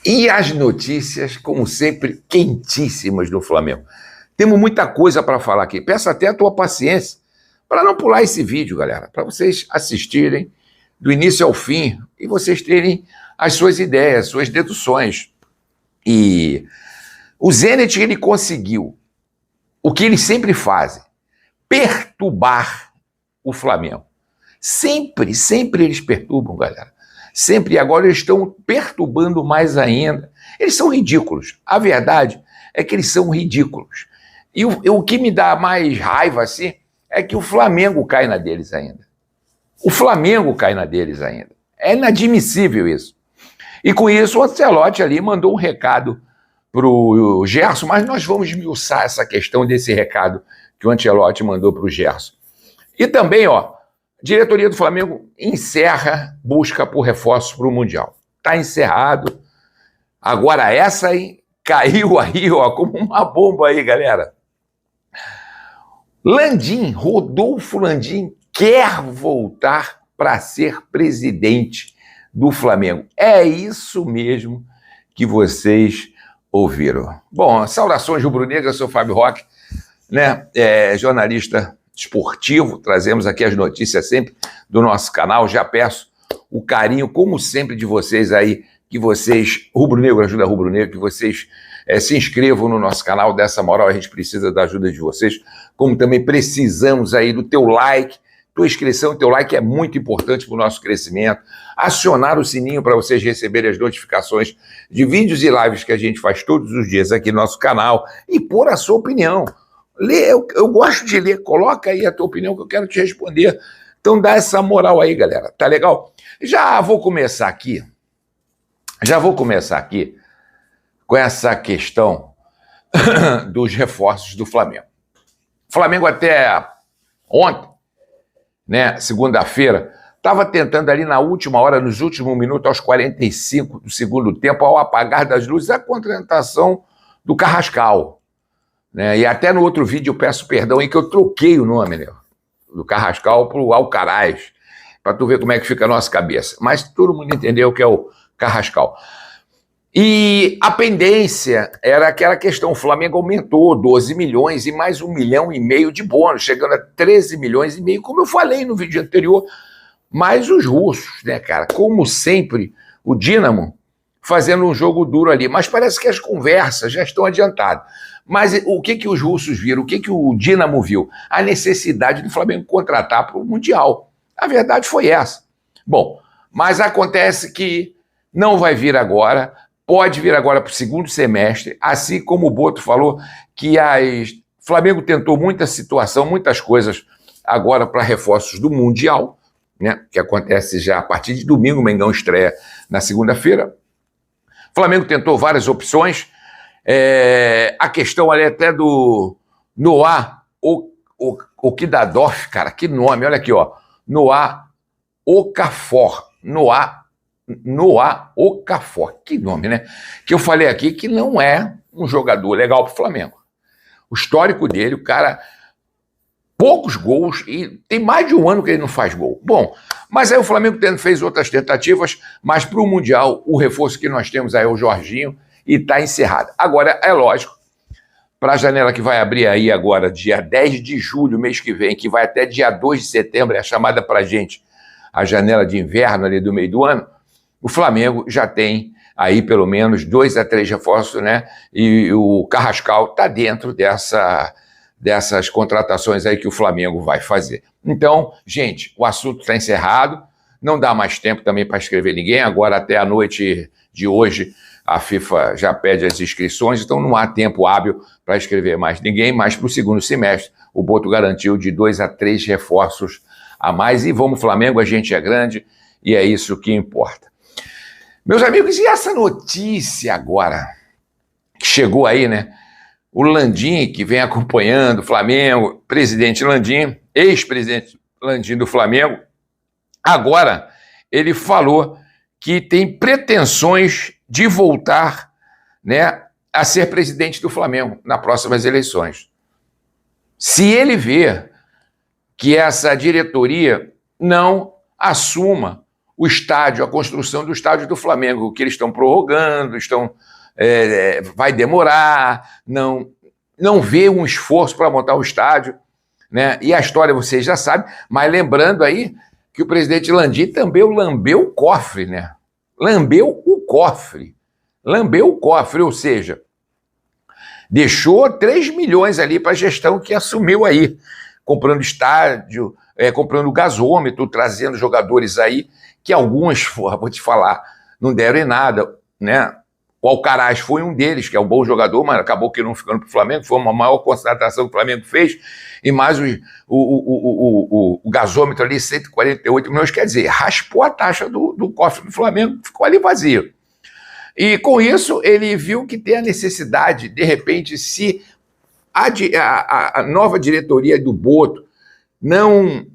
E as notícias, como sempre, quentíssimas do Flamengo. Temos muita coisa para falar aqui. Peço até a tua paciência para não pular esse vídeo, galera, para vocês assistirem do início ao fim e vocês terem as suas ideias, suas deduções. E o Zenit, ele conseguiu o que eles sempre fazem, perturbar o Flamengo. Sempre eles perturbam, galera. Sempre, e agora eles estão perturbando mais ainda. Eles são ridículos. A verdade é que eles são ridículos. E o que me dá mais raiva, assim, é que o Flamengo cai na deles ainda. O Flamengo cai na deles ainda. É inadmissível isso. E com isso o Ancelotti ali mandou um recado para o Gerson, mas nós vamos esmiuçar essa questão desse recado que o Ancelotti mandou para o Gerson. E também, diretoria do Flamengo encerra busca por reforços para o Mundial. Está encerrado. Agora essa aí caiu aí, como uma bomba aí, galera. Landim, Rodolfo Landim, quer voltar para ser presidente do Flamengo. É isso mesmo que vocês ouviram. Bom, saudações rubro-negras, eu sou o Fábio Roque, né? Jornalista esportivo, trazemos aqui as notícias sempre do nosso canal. Já peço o carinho, como sempre, de vocês aí, que vocês, rubro-negro ajuda rubro-negro, que vocês se inscrevam no nosso canal, dessa moral a gente precisa da ajuda de vocês, como também precisamos aí do teu like, tua inscrição, teu like é muito importante para o nosso crescimento, acionar o sininho para vocês receberem as notificações de vídeos e lives que a gente faz todos os dias aqui no nosso canal e pôr a sua opinião. Lê, eu gosto de ler, coloca aí a tua opinião que eu quero te responder. Então dá essa moral aí, galera, tá legal? Já vou começar aqui com essa questão dos reforços do Flamengo. O Flamengo até ontem, né, segunda-feira, estava tentando ali na última hora, nos últimos minutos, aos 45 do segundo tempo, ao apagar das luzes, a contratação do Carrascal. Né? E até no outro vídeo eu peço perdão aí que eu troquei o nome, né, do Carrascal para o Alcaraz, para tu ver como é que fica a nossa cabeça. Mas todo mundo entendeu que é o Carrascal. E a pendência era aquela questão, o Flamengo aumentou 12 milhões e mais 1,5 milhão de bônus, chegando a 13 milhões e meio, como eu falei no vídeo anterior, mais os russos, né, cara? Como sempre, o Dínamo fazendo um jogo duro ali, mas parece que as conversas já estão adiantadas. Mas o que os russos viram, o que o Dínamo viu? A necessidade do Flamengo contratar para o Mundial. A verdade foi essa. Bom, mas acontece que não vai vir agora, pode vir agora para o segundo semestre, assim como o Boto falou que o Flamengo tentou muitas coisas agora para reforços do Mundial, né, que acontece já a partir de domingo, o Mengão estreia na segunda-feira. O Flamengo tentou várias opções, a questão ali até do Noah Okidadov, cara, que nome, olha aqui, Noah Okafor, Noah Okafor, que nome, né? Que eu falei aqui que não é um jogador legal para o Flamengo. O histórico dele, o cara, poucos gols, e tem mais de um ano que ele não faz gol. Bom, mas aí o Flamengo fez outras tentativas, mas para o Mundial, o reforço que nós temos aí é o Jorginho, e está encerrado. Agora, é lógico, para a janela que vai abrir aí agora, dia 10 de julho, mês que vem, que vai até dia 2 de setembro, é a chamada para a gente, a janela de inverno ali do meio do ano, o Flamengo já tem aí pelo menos 2 a 3 reforços, né? E o Carrascal está dentro dessas contratações aí que o Flamengo vai fazer. Então, gente, o assunto está encerrado, não dá mais tempo também para escrever ninguém, agora até a noite de hoje a FIFA já pede as inscrições, então não há tempo hábil para escrever mais ninguém, mas para o segundo semestre o Boto garantiu de 2 a 3 reforços a mais, e vamos Flamengo, a gente é grande e é isso que importa. Meus amigos, e essa notícia agora, que chegou aí, né? O Landim, que vem acompanhando o Flamengo, presidente Landim, ex-presidente Landim do Flamengo, agora ele falou que tem pretensões de voltar, né, a ser presidente do Flamengo nas próximas eleições. Se ele ver que essa diretoria não assuma o estádio, a construção do estádio do Flamengo, que eles estão prorrogando, vai demorar, não vê um esforço para montar o estádio, né? E a história vocês já sabem, mas lembrando aí que o presidente Landim também lambeu o cofre, né? Lambeu o cofre, ou seja, deixou 3 milhões ali para a gestão que assumiu aí, comprando estádio, comprando gasômetro, trazendo jogadores aí, que alguns, vou te falar, não deram em nada, né? O Alcaraz foi um deles, que é um bom jogador, mas acabou que não ficando para o Flamengo, foi uma maior contratação que o Flamengo fez, e mais o gasômetro ali, 148 milhões, quer dizer, raspou a taxa do cofre do Flamengo, ficou ali vazio. E com isso, ele viu que tem a necessidade, de repente, se a nova diretoria do Boto não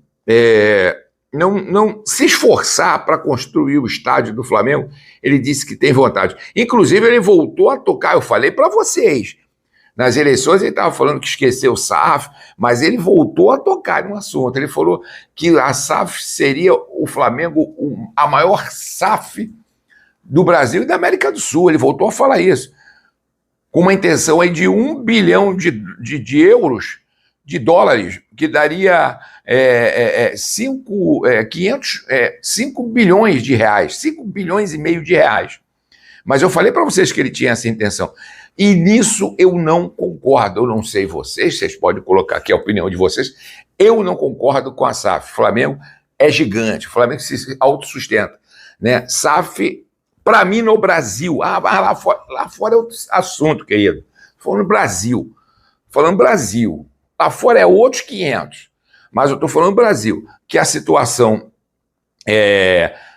se esforçar para construir o estádio do Flamengo, ele disse que tem vontade. Inclusive, ele voltou a tocar, eu falei para vocês, nas eleições ele estava falando que esqueceu o SAF, mas ele voltou a tocar no assunto. Ele falou que a SAF seria o Flamengo a maior SAF do Brasil e da América do Sul. Ele voltou a falar isso, com uma intenção aí de 1 bilhão de euros, de dólares, que daria 5 bilhões de reais, 5 bilhões e meio de reais. Mas eu falei para vocês que ele tinha essa intenção. E nisso eu não concordo. Eu não sei vocês podem colocar aqui a opinião de vocês. Eu não concordo com a SAF. O Flamengo é gigante, o Flamengo se autossustenta, né? SAF, para mim, no Brasil, lá fora é outro assunto, querido. Falando Brasil. Lá fora é outros 500. Mas eu estou falando Brasil, que a situação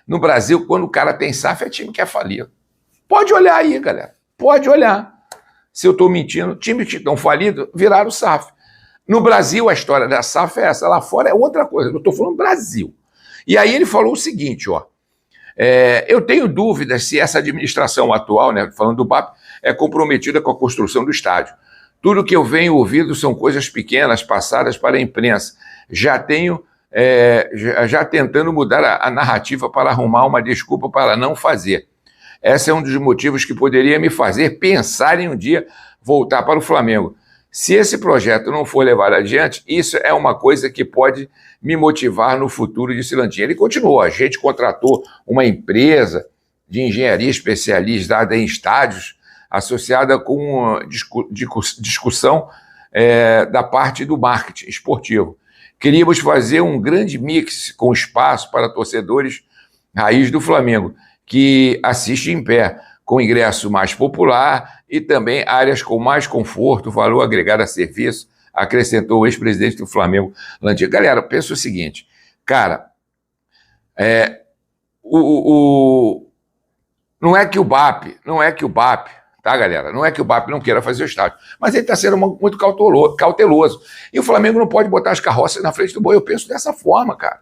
no Brasil, quando o cara tem SAF, é time que é falido. Pode olhar aí, galera. Pode olhar. Se eu estou mentindo, times que estão falidos viraram SAF. No Brasil, a história da SAF é essa. Lá fora é outra coisa. Eu estou falando Brasil. E aí ele falou o seguinte, ó. Eu tenho dúvidas se essa administração atual, né, falando do BAP, é comprometida com a construção do estádio. Tudo que eu venho ouvindo são coisas pequenas passadas para a imprensa. Já tentando mudar a narrativa para arrumar uma desculpa para não fazer. Esse é um dos motivos que poderia me fazer pensar em um dia voltar para o Flamengo. Se esse projeto não for levado adiante, isso é uma coisa que pode me motivar no futuro, disse Landim. Ele continuou, a gente contratou uma empresa de engenharia especializada em estádios, associada com discussão da parte do marketing esportivo. Queríamos fazer um grande mix com espaço para torcedores raiz do Flamengo, que assiste em pé, com ingresso mais popular e também áreas com mais conforto, valor agregado a serviço, acrescentou o ex-presidente do Flamengo, Landim. Galera, pensa o seguinte, cara, não é que o BAP, tá, galera? Não é que o BAP não queira fazer o estádio, mas ele está sendo muito cauteloso. E o Flamengo não pode botar as carroças na frente do boi. Eu penso dessa forma, cara.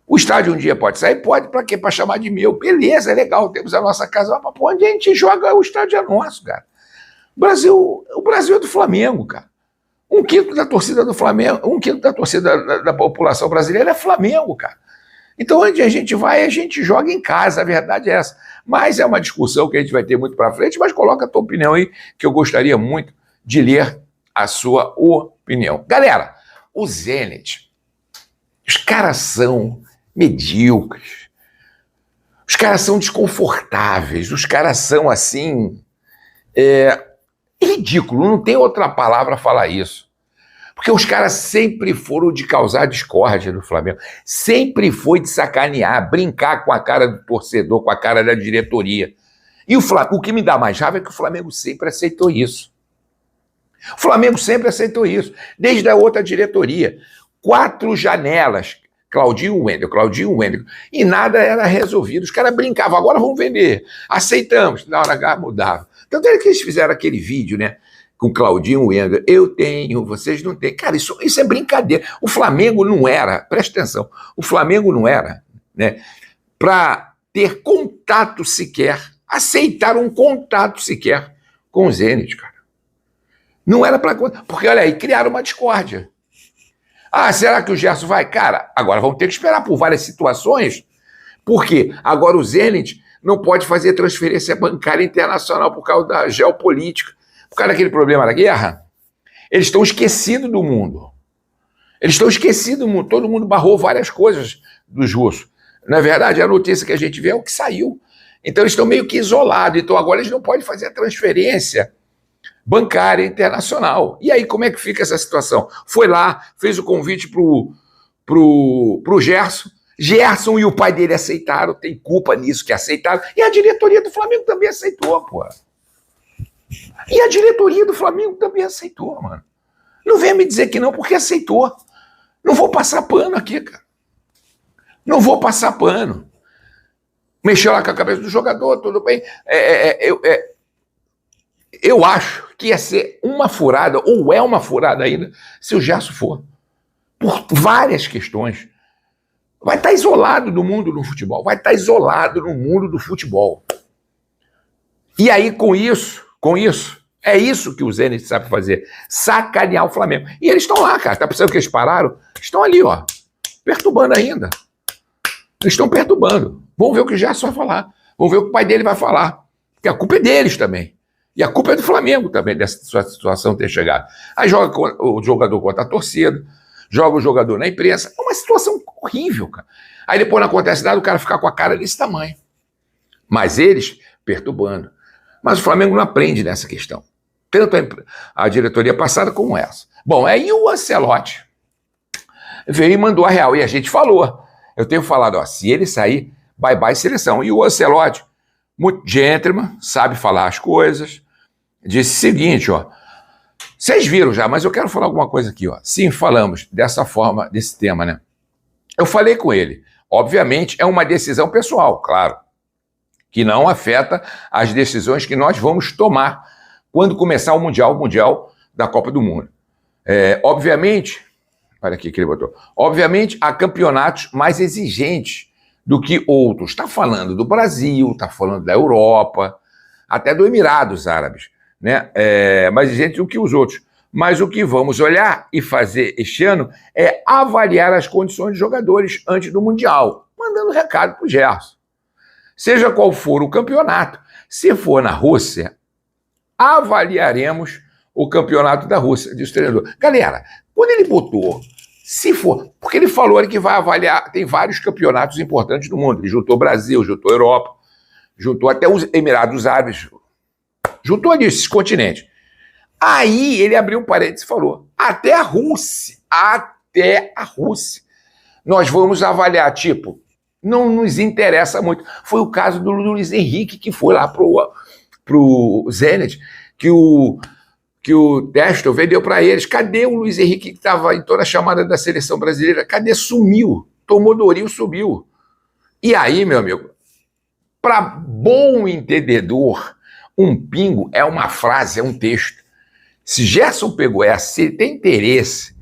O estádio um dia pode sair? Pode. Para quê? Para chamar de meu. Beleza, é legal, temos a nossa casa, mas por onde a gente joga, o estádio é nosso, cara. O Brasil é do Flamengo, cara. 1/5 da torcida do Flamengo, 1/5 da torcida da população brasileira é Flamengo, cara. Então, onde a gente vai, a gente joga em casa, a verdade é essa. Mas é uma discussão que a gente vai ter muito para frente, mas coloca a tua opinião aí, que eu gostaria muito de ler a sua opinião. Galera, o Zenit, os caras são medíocres, os caras são desconfortáveis, os caras são assim, ridículo, não tem outra palavra a falar isso. Porque os caras sempre foram de causar discórdia no Flamengo, sempre foi de sacanear, brincar com a cara do torcedor, com a cara da diretoria. E o que me dá mais raiva é que o Flamengo sempre aceitou isso. O Flamengo sempre aceitou isso, desde a outra diretoria. 4 janelas, Claudinho Wendel, e nada era resolvido. Os caras brincavam, agora vamos vender, aceitamos, na hora H mudava. Tanto é que eles fizeram aquele vídeo, né, com Claudinho Wendel, eu tenho, vocês não têm. Cara, isso é brincadeira. O Flamengo não era, presta atenção, o Flamengo não era, né, para ter contato sequer, aceitar um contato sequer com o Zenit, cara. Não era para... Porque, olha aí, criaram uma discórdia. Ah, será que o Gerson vai? Cara, agora vamos ter que esperar por várias situações Por quê? Agora o Zenit não pode fazer transferência bancária internacional por causa da geopolítica. Por causa daquele problema da guerra, eles estão esquecidos do mundo. Eles estão esquecidos do mundo. Todo mundo barrou várias coisas dos russos. Na verdade, a notícia que a gente vê é o que saiu. Então eles estão meio que isolados. Então agora eles não podem fazer a transferência bancária internacional. E aí como é que fica essa situação? Foi lá, fez o convite pro Gerson. Gerson e o pai dele aceitaram, tem culpa nisso que aceitaram. E a diretoria do Flamengo também aceitou, pô. E a diretoria do Flamengo também aceitou, mano. Não venha me dizer que não, porque aceitou. Não vou passar pano aqui, cara. Não vou passar pano. Mexeu lá com a cabeça do jogador, tudo bem. Eu acho que ia ser uma furada, ou é uma furada ainda, se o Gerson for. Por várias questões. Vai estar isolado do mundo do futebol. Vai estar isolado no mundo do futebol. E aí, com isso, é isso que o Zenit sabe fazer. Sacanear o Flamengo. E eles estão lá, cara. Tá pensando que eles pararam? Estão ali, ó. Perturbando ainda. Eles estão perturbando. Vamos ver o que o Gerson vai falar. Vamos ver o que o pai dele vai falar. Porque a culpa é deles também. E a culpa é do Flamengo também, dessa situação ter chegado. Aí joga o jogador contra a torcida, joga o jogador na imprensa. É uma situação horrível, cara. Aí depois não acontece nada, o cara fica com a cara desse tamanho. Mas eles perturbando. Mas o Flamengo não aprende nessa questão. Tanto a diretoria passada como essa. Bom, aí o Ancelotti veio e mandou a real. E a gente falou. Eu tenho falado, ó, se ele sair, bye bye seleção. E o Ancelotti, muito gentleman, sabe falar as coisas, disse o seguinte, ó, vocês viram já, mas eu quero falar alguma coisa aqui, ó. Sim, falamos dessa forma, desse tema, né? Eu falei com ele. Obviamente, é uma decisão pessoal, claro, que não afeta as decisões que nós vamos tomar quando começar o Mundial da Copa do Mundo. Obviamente, olha aqui que ele botou, obviamente há campeonatos mais exigentes do que outros. Está falando do Brasil, está falando da Europa, até do Emirados Árabes, né? Mais exigentes do que os outros. Mas o que vamos olhar e fazer este ano é avaliar as condições dos jogadores antes do Mundial, mandando recado para o Gerson. Seja qual for o campeonato, se for na Rússia, avaliaremos o campeonato da Rússia, disse o treinador. Galera, quando ele botou, se for, porque ele falou que vai avaliar, tem vários campeonatos importantes no mundo, ele juntou Brasil, juntou Europa, juntou até os Emirados Árabes, juntou esses continentes. Aí ele abriu um parênteses e falou, até a Rússia, nós vamos avaliar, tipo, não nos interessa muito. Foi o caso do Luiz Henrique, que foi lá pro Zenit, que o Testel vendeu para eles. Cadê o Luiz Henrique que estava em toda a chamada da seleção brasileira? Cadê? Sumiu. Tomou Doril, subiu. E aí, meu amigo, para bom entendedor, um pingo é uma frase, é um texto. Se Gerson pegou essa, se ele tem interesse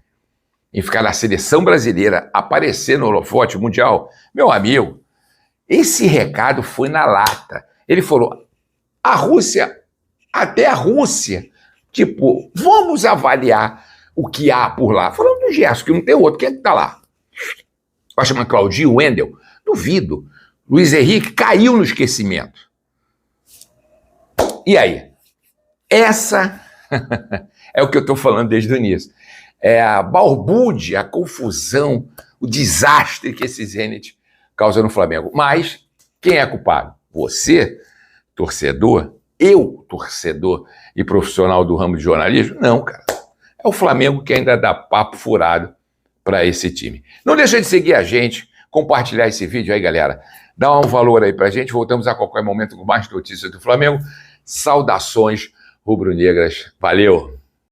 em ficar na seleção brasileira, aparecer no holofote mundial, meu amigo, esse recado foi na lata. Ele falou, a Rússia, até a Rússia, tipo, vamos avaliar o que há por lá. Falando do Gerson, que não tem outro, quem é que tá lá? Vai chamar Claudinho, Wendel? Duvido. Luiz Henrique caiu no esquecimento. E aí? Essa é o que eu estou falando desde o início. É a balbúrdia, a confusão, o desastre que esse Zenit causa no Flamengo. Mas quem é culpado? Você, torcedor? Eu, torcedor e profissional do ramo de jornalismo? Não, cara. É o Flamengo que ainda dá papo furado para esse time. Não deixa de seguir a gente, compartilhar esse vídeo aí, galera. Dá um valor aí pra gente. Voltamos a qualquer momento com mais notícias do Flamengo. Saudações rubro-negras. Valeu!